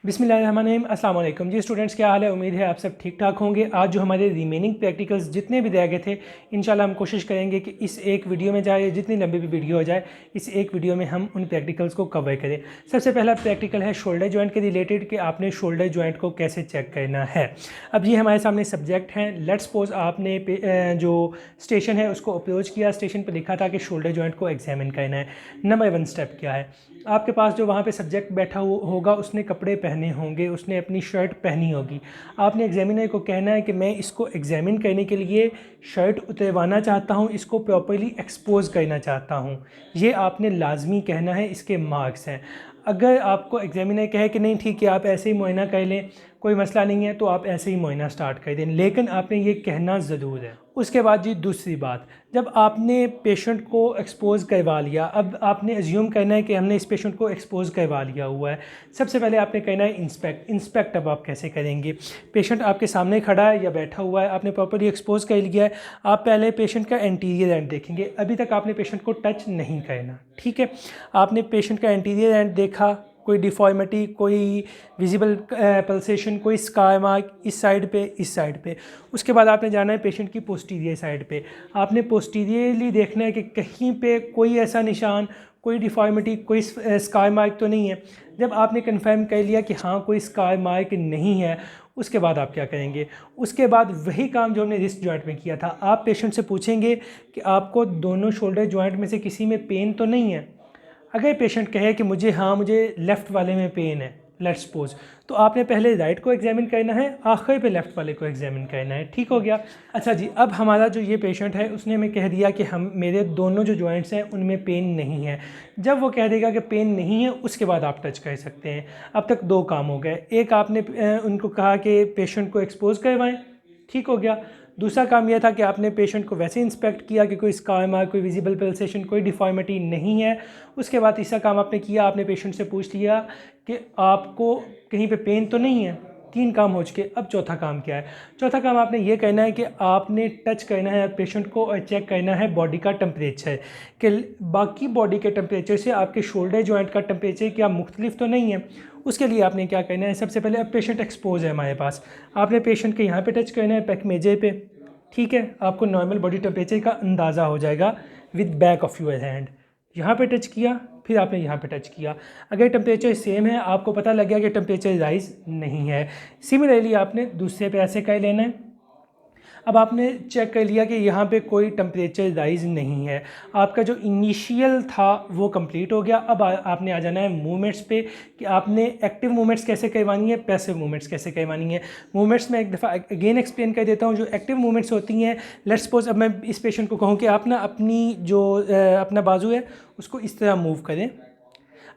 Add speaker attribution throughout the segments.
Speaker 1: बिस्मिल्लाहिर्रहमानिर्रहीम अस्सलाम वालेकुम जी स्टूडेंट्स, क्या हाल है। उम्मीद है आप सब ठीक ठाक होंगे। आज जो हमारे रिमेनिंग प्रैक्टिकल्स जितने भी रह गए थे, इंशाल्लाह हम कोशिश करेंगे कि इस एक वीडियो में जाए, जितनी लंबी भी वीडियो हो जाए, इस एक वीडियो में हम उन प्रैक्टिकल्स को कवर करें। सबसे पहला प्रैक्टिकल है शोल्डर जॉइंट के रिलेटेड कि आपने शोल्डर जॉइंट को कैसे चेक करना है। अब ये हमारे सामने सब्जेक्ट हैं। लेट्स सपोज आपने जो स्टेशन है उसको अप्रोच किया, स्टेशन पर लिखा था कि शोल्डर जॉइंट को एग्जामिन करना है। नंबर 1 स्टेप क्या है, आपके पास जो वहाँ पे सब्जेक्ट बैठा होगा उसने कपड़े पहने होंगे, उसने अपनी शर्ट पहनी होगी। आपने एग्जामिनर को कहना है कि मैं इसको एग्जामिन करने के लिए शर्ट उतरवाना चाहता हूँ, इसको प्रॉपर्ली एक्सपोज करना चाहता हूँ। ये आपने लाजमी कहना है, इसके मार्क्स हैं। अगर आपको एग्जामिनर कहे कि नहीं ठीक है आप ऐसे ही मुआयना कर लें, कोई मसला नहीं है, तो आप ऐसे ही मुआयना स्टार्ट कर दें, लेकिन आपने ये कहना ज़रूर है। उसके बाद जी दूसरी बात, जब आपने पेशेंट को एक्सपोज करवा लिया, अब आपने एज्यूम करना है कि हमने इस पेशेंट को एक्सपोज करवा लिया हुआ है। सबसे पहले आपने कहना है इंस्पेक्ट। अब आप कैसे करेंगे, पेशेंट आपके सामने खड़ा है या बैठा हुआ है, आपने प्रॉपर्ली एक्सपोज कर लिया है। आप पहले पेशेंट का एंटीरियर एंड देखेंगे। अभी तक आपने पेशेंट को टच नहीं करना, ठीक है। आपने पेशेंट का एंटीरियर एंड देखा, कोई डिफॉर्मिटी, कोई विजिबल पल्सेशन, कोई स्कार मार्क इस साइड पे, इस साइड पे। उसके बाद आपने जाना है पेशेंट की पोस्टीरियर साइड पे। आपने पोस्टीरियरली देखना है कि कहीं पे कोई ऐसा निशान, कोई डिफॉर्मिटी, कोई स्कार मार्क तो नहीं है। जब आपने कंफर्म कर लिया कि हाँ कोई स्कार मार्क नहीं है, उसके बाद आप क्या करेंगे, उसके बाद वही काम जो हमने रिस्ट जॉइंट में किया था, आप पेशेंट से पूछेंगे कि आपको दोनों शोल्डर जॉइंट में से किसी में पेन तो नहीं है। अगर पेशेंट कहे कि मुझे लेफ़्ट वाले में पेन है, लेट्स सपोज, तो आपने पहले राइट को एग्जामिन करना है, आखिर पे लेफ़्ट वाले को एग्जामिन करना है। ठीक हो गया। अच्छा जी, अब हमारा जो ये पेशेंट है उसने हमें कह दिया कि मेरे दोनों जो जॉइंट्स हैं उनमें पेन नहीं है। जब वो कह देगा कि पेन नहीं है, उसके बाद आप टच कर सकते हैं। अब तक दो काम हो गए। एक, आपने उनको कहा कि पेशेंट को एक्सपोज करवाएं, ठीक हो गया। दूसरा काम यह था कि आपने पेशेंट को वैसे इंस्पेक्ट किया कि कोई स्कार मार्क, कोई विजिबल पल्सेशन, कोई डिफॉर्मिटी नहीं है। उसके बाद तीसरा काम आपने किया, आपने पेशेंट से पूछ लिया कि आपको कहीं पे पेन तो नहीं है। तीन काम हो चुके। अब चौथा काम क्या है, चौथा काम आपने ये करना है कि आपने टच करना है पेशेंट को और चेक करना है बॉडी का टेम्परेचर, कि बाकी बॉडी के टेम्परेचर से आपके शोल्डर जॉइंट का टेम्परेचर क्या मुख्तलिफ तो नहीं है। उसके लिए आपने क्या करना है, सबसे पहले अब पेशेंट एक्सपोज है हमारे पास, आपने पेशेंट के यहाँ पे टच करना है, पैक मेजर पे, ठीक है। आपको नॉर्मल बॉडी टेम्परेचर का अंदाज़ा हो जाएगा with back of your hand. यहाँ पे टच किया, फिर आपने यहाँ पे टच किया। अगर टेम्परेचर सेम है, आपको पता लग गया कि टेम्परेचर राइज नहीं है। सिमिलरली आपने दूसरे पे ऐसे कर लेना है। अब आपने चेक कर लिया कि यहाँ पे कोई टेम्परेचर राइज नहीं है, आपका जो इनिशियल था वो कंप्लीट हो गया। अब आपने आ जाना है मूवमेंट्स पे कि आपने एक्टिव मूवमेंट्स कैसे करवानी है, पैसिव मूवमेंट्स कैसे करवानी है। मूवमेंट्स में एक दफ़ा अगेन एक्सप्लेन कर देता हूँ। जो एक्टिव मूवमेंट्स होती हैं, लेट्स सपोज अब मैं इस पेशेंट को कहूँ कि आप ना अपनी जो अपना बाजू है उसको इस तरह मूव करें।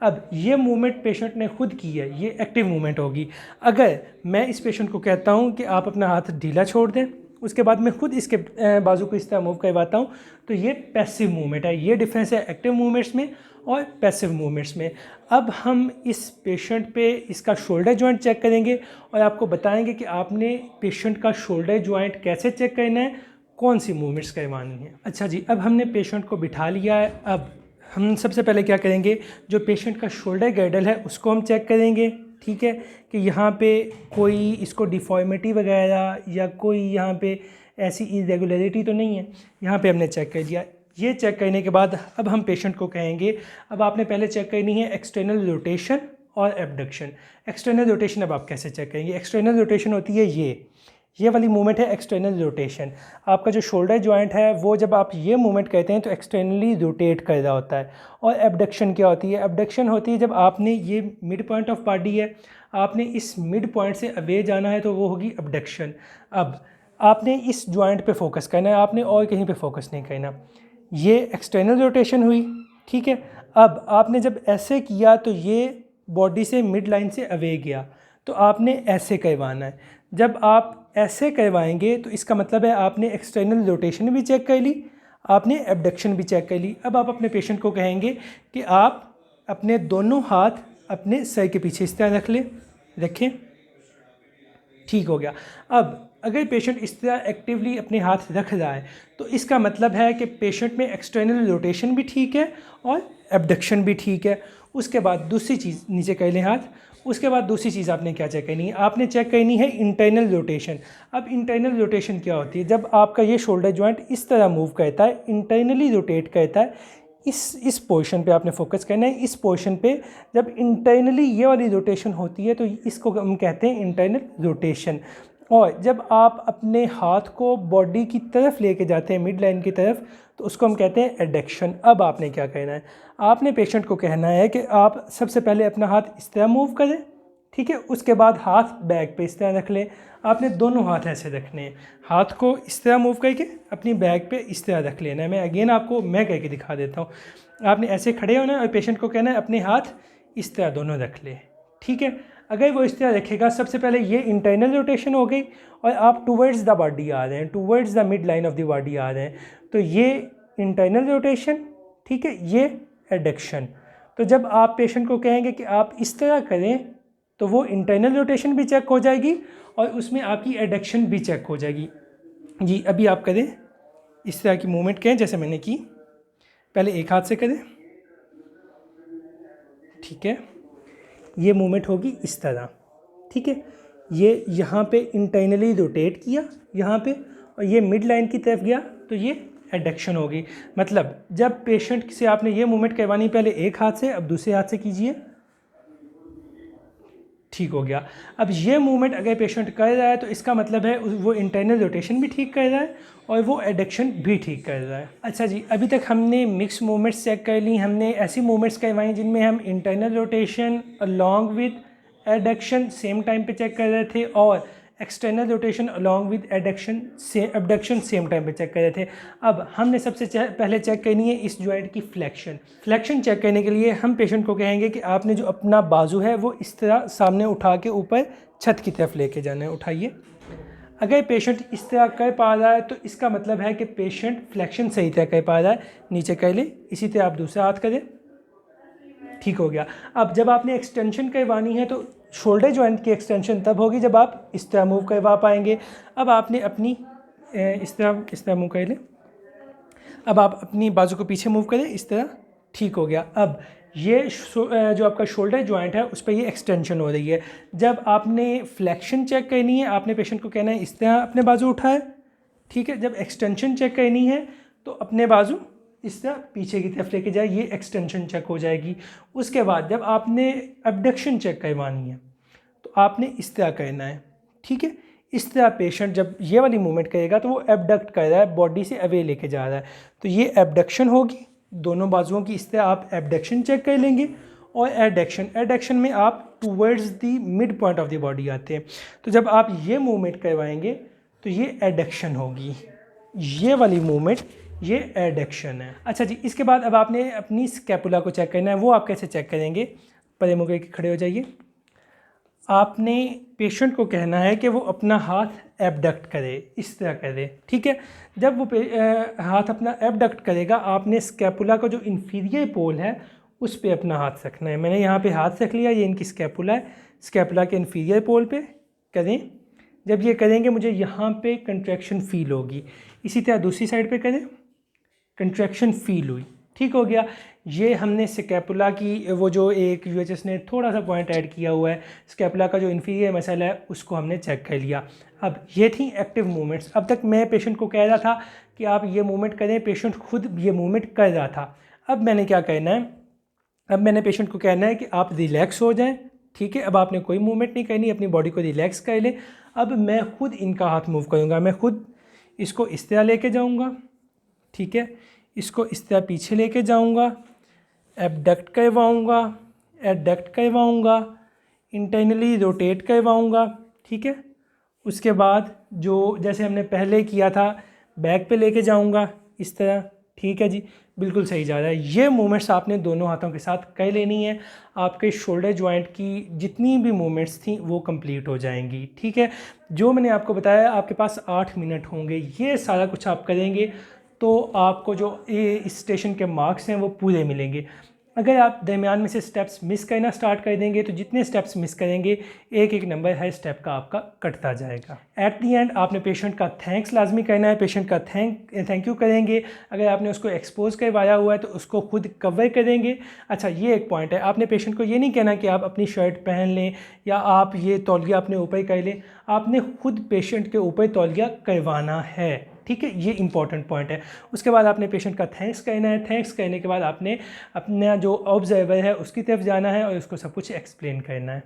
Speaker 1: अब ये मूवमेंट पेशेंट ने खुद की है, ये एक्टिव मूवमेंट होगी। अगर मैं इस पेशेंट को कहता हूँ कि आप अपना हाथ ढीला छोड़ दें, उसके बाद मैं खुद इसके बाजू को इस तरह मूव करवाता हूँ, तो ये पैसिव मूवमेंट है। ये डिफरेंस है एक्टिव मूवमेंट्स में और पैसिव मूवमेंट्स में। अब हम इस पेशेंट पे इसका शोल्डर जॉइंट चेक करेंगे और आपको बताएंगे कि आपने पेशेंट का शोल्डर जॉइंट कैसे चेक करना है, कौन सी मूवमेंट्स करवानी है। अच्छा जी, अब हमने पेशेंट को बिठा लिया है। अब हम सबसे पहले क्या करेंगे, जो पेशेंट का शोल्डर गर्डल है उसको हम चेक करेंगे, ठीक है, कि यहाँ पे कोई इसको डिफॉर्मिटी वगैरह या कोई यहाँ पे ऐसी इरेगुलरिटी तो नहीं है। यहाँ पे हमने चेक कर दिया। ये चेक करने के बाद अब हम पेशेंट को कहेंगे, अब आपने पहले चेक करनी है एक्सटर्नल रोटेशन और एबडक्शन। एक्सटर्नल रोटेशन अब आप कैसे चेक करेंगे, एक्सटर्नल रोटेशन होती है ये वाली मूवमेंट है एक्सटर्नल रोटेशन। आपका जो शोल्डर जॉइंट है वो जब आप ये मूवमेंट करते हैं तो एक्सटर्नली रोटेट कर रहा होता है। और एबडक्शन क्या होती है, एबडक्शन होती है जब आपने ये मिड पॉइंट ऑफ बॉडी है, आपने इस मिड पॉइंट से अवे जाना है, तो वो होगी एबडक्शन। अब आपने इस जॉइंट पे फोकस करना है, आपने और कहीं पे फोकस नहीं करना। ये एक्सटर्नल रोटेशन हुई, ठीक है। अब आपने जब ऐसे किया तो ये बॉडी से मिड लाइन से अवे गया, तो आपने ऐसे करवाना है। जब आप ऐसे करवाएंगे तो इसका मतलब है आपने एक्सटर्नल रोटेशन भी चेक कर ली, आपने एबडक्शन भी चेक कर ली। अब आप अपने पेशेंट को कहेंगे कि आप अपने दोनों हाथ अपने सर के पीछे इस तरह रखें, ठीक हो गया। अब अगर पेशेंट इस तरह एक्टिवली अपने हाथ रख रहा है तो इसका मतलब है कि पेशेंट में एक्सटर्नल रोटेशन भी ठीक है और एबडक्शन भी ठीक है। उसके बाद दूसरी चीज़ नीचे कर लें हाथ। उसके बाद दूसरी चीज़ आपने क्या चेक करनी है, आपने चेक करनी है इंटरनल रोटेशन। अब इंटरनल रोटेशन क्या होती है, जब आपका ये शोल्डर जॉइंट इस तरह मूव करता है, इंटरनली रोटेट करता है, इस पोजीशन पे आपने फोकस करना है। इस पोजीशन पे जब इंटरनली ये वाली रोटेशन होती है तो इसको हम कहते हैं इंटरनल रोटेशन। और जब आप अपने हाथ को बॉडी की तरफ लेके जाते हैं, मिड लाइन की तरफ, तो उसको हम कहते हैं एडक्शन। अब आपने क्या कहना है, आपने पेशेंट को कहना है कि आप सबसे पहले अपना हाथ इस तरह मूव करें, ठीक है। उसके बाद हाथ बैक पे इस तरह रख लें। आपने दोनों हाथ ऐसे रखने हैं, हाथ को इस तरह मूव करके अपनी बैक पे इस तरह रख लेना है। मैं अगेन आपको मैं करके दिखा देता हूँ। आपने ऐसे खड़े होना है और पेशेंट को कहना है अपने हाथ इस तरह दोनों रख ले, ठीक है। अगर वो इस तरह रखेगा, सबसे पहले ये इंटरनल रोटेशन हो गई और आप टूवर्ड्स द बॉडी आ रहे हैं, towards the mid line of the body आ रहे हैं, तो ये इंटरनल रोटेशन, ठीक है, ये एडक्शन। तो जब आप पेशेंट को कहेंगे कि आप इस तरह करें तो वो इंटरनल रोटेशन भी चेक हो जाएगी और उसमें आपकी एडक्शन भी चेक हो जाएगी। जी अभी आप करें इस तरह की मूवमेंट करें जैसे मैंने की, पहले एक हाथ से करें, ठीक है। ये मूवमेंट होगी इस तरह, ठीक है। ये यहाँ पे इंटरनली रोटेट किया यहाँ पे और ये मिड लाइन की तरफ गया तो ये एडक्शन होगी। मतलब जब पेशेंट से आपने ये मूवमेंट करवानी, पहले एक हाथ से, अब दूसरे हाथ से कीजिए, ठीक हो गया। अब ये मूवमेंट अगर पेशेंट कर रहा है तो इसका मतलब है वो इंटरनल रोटेशन भी ठीक कर रहा है और वो एडक्शन भी ठीक कर रहा है। अच्छा जी, अभी तक हमने मिक्स मूवमेंट्स चेक कर ली, हमने ऐसी मूवमेंट्स करवाई जिनमें हम internal rotation along with adduction same time पे चेक कर रहे थे और external rotation along with abduction same time पे चेक कर रहे थे। अब हमने सबसे पहले चेक करनी है इस जॉइंट की फ्लेक्शन। फ्लेक्शन चेक करने के लिए हम पेशेंट को कहेंगे कि आपने जो अपना बाजू है वो इस तरह सामने उठा के ऊपर छत की तरफ लेके जाना है। उठाइए। अगर पेशेंट इस तरह कर पा रहा है तो इसका मतलब है कि पेशेंट फ्लेक्शन सही तरह कर पा रहा है। नीचे कर ले, इसी तरह आप दूसरा हाथ करें, ठीक हो गया। अब जब आपने एक्सटेंशन करवानी है तो शोल्डर जॉइंट की एक्सटेंशन तब होगी जब आप इस तरह मूव करवा पाएंगे। अब आपने अपनी इस तरह मूव कर लें। अब आप अपनी बाजू को पीछे मूव करें इस तरह, ठीक हो गया। अब ये जो आपका शोल्डर जॉइंट है उस पर ये एक्सटेंशन हो रही है। जब आपने फ्लेक्शन चेक करनी है, आपने पेशेंट को कहना है इस तरह अपने बाजू उठाए, ठीक है। जब एक्सटेंशन चेक करनी है तो अपने बाजू इस तरह पीछे की तरफ लेके जाए, ये एक्सटेंशन चेक हो जाएगी। उसके बाद जब आपने एबडक्शन चेक करवानी है तो आपने इस तरह करना है, ठीक है। इस तरह पेशेंट जब ये वाली मूवमेंट करेगा तो वो एबडक्ट कर रहा है, बॉडी से अवे लेके जा रहा है, तो ये एबडक्शन होगी। दोनों बाजुओं की इस तरह आप एबडक्शन चेक कर लेंगे। और एडक्शन में आप towards the mid point of the body आते हैं। तो जब आप ये मूवमेंट करवाएंगे तो ये एडक्शन होगी, ये वाली मूवमेंट ये एडक्शन है। अच्छा जी, इसके बाद अब आपने अपनी स्कैपुला को चेक करना है। वो आप कैसे चेक करेंगे, परे मुँह करके खड़े हो जाइए। आपने पेशेंट को कहना है कि वो अपना हाथ एबडक्ट करे, इस तरह करे, ठीक है। जब वो हाथ अपना एबडक्ट करेगा, आपने स्कैपुला का जो इंफीरियर पोल है उस पे अपना हाथ रखना है। मैंने यहाँ पे हाथ रख लिया, ये इनकी स्कैपुला है, स्कैपुला के इंफीरियर पोल पे करें। जब ये करेंगे मुझे यहाँ पे कंट्रैक्शन फील होगी। इसी तरह दूसरी साइड पे करें, कंट्रैक्शन फील हुई, ठीक हो गया। ये हमने स्कैपुला की वो जो एक यूएचएस ने थोड़ा सा पॉइंट ऐड किया हुआ है, स्कैपुला का जो इंफीरियर मसल है उसको हमने चेक कर लिया। अब ये थी एक्टिव मूवमेंट्स। अब तक मैं पेशेंट को कह रहा था कि आप ये मूवमेंट करें, पेशेंट खुद ये मूवमेंट कर रहा था। अब मैंने क्या कहना है, अब मैंने पेशेंट को कहना है कि आप रिलैक्स हो जाएं, ठीक है। अब आपने कोई मूवमेंट नहीं करनी, अपनी बॉडी को रिलैक्स कर लें। अब मैं खुद इनका हाथ मूव करूँगा, मैं खुद इसको इस तरह लेके जाऊँगा, ठीक है। इसको इस तरह पीछे लेके जाऊँगा, एबडक्ट करवाऊँगा, एडक्ट करवाऊँगा, इंटरनली रोटेट करवाऊँगा, ठीक है। उसके बाद जो जैसे हमने पहले किया था बैक पे लेके जाऊँगा इस तरह, ठीक है जी, बिल्कुल सही जा रहा है। ये मूवमेंट्स आपने दोनों हाथों के साथ कर लेनी है। आपके शोल्डर जॉइंट की जितनी भी मूवमेंट्स थी वो कंप्लीट हो जाएंगी, ठीक है। जो मैंने आपको बताया, आपके पास 8 मिनट होंगे, ये सारा कुछ आप करेंगे तो आपको जो इस स्टेशन के मार्क्स हैं वो पूरे मिलेंगे। अगर आप दरमियान में से स्टेप्स मिस करना स्टार्ट कर देंगे तो जितने स्टेप्स मिस करेंगे एक एक नंबर हर स्टेप का आपका कटता जाएगा। एट दी एंड आपने पेशेंट का थैंक्स लाजमी करना है, पेशेंट का थैंक यू करेंगे। अगर आपने उसको एक्सपोज करवाया हुआ है तो उसको खुद कवर करेंगे। अच्छा, ये एक पॉइंट है, आपने पेशेंट को ये नहीं कहना कि आप अपनी शर्ट पहन लें या आप ये तौलिया अपने ऊपर कर लें, आपने खुद पेशेंट के ऊपर तौलिया करवाना है। ठीक है, ये इंपॉर्टेंट पॉइंट है। उसके बाद आपने पेशेंट का थैंक्स कहना है, थैंक्स कहने के बाद आपने अपना जो ऑब्जर्वर है उसकी तरफ जाना है और उसको सब कुछ एक्सप्लेन करना है।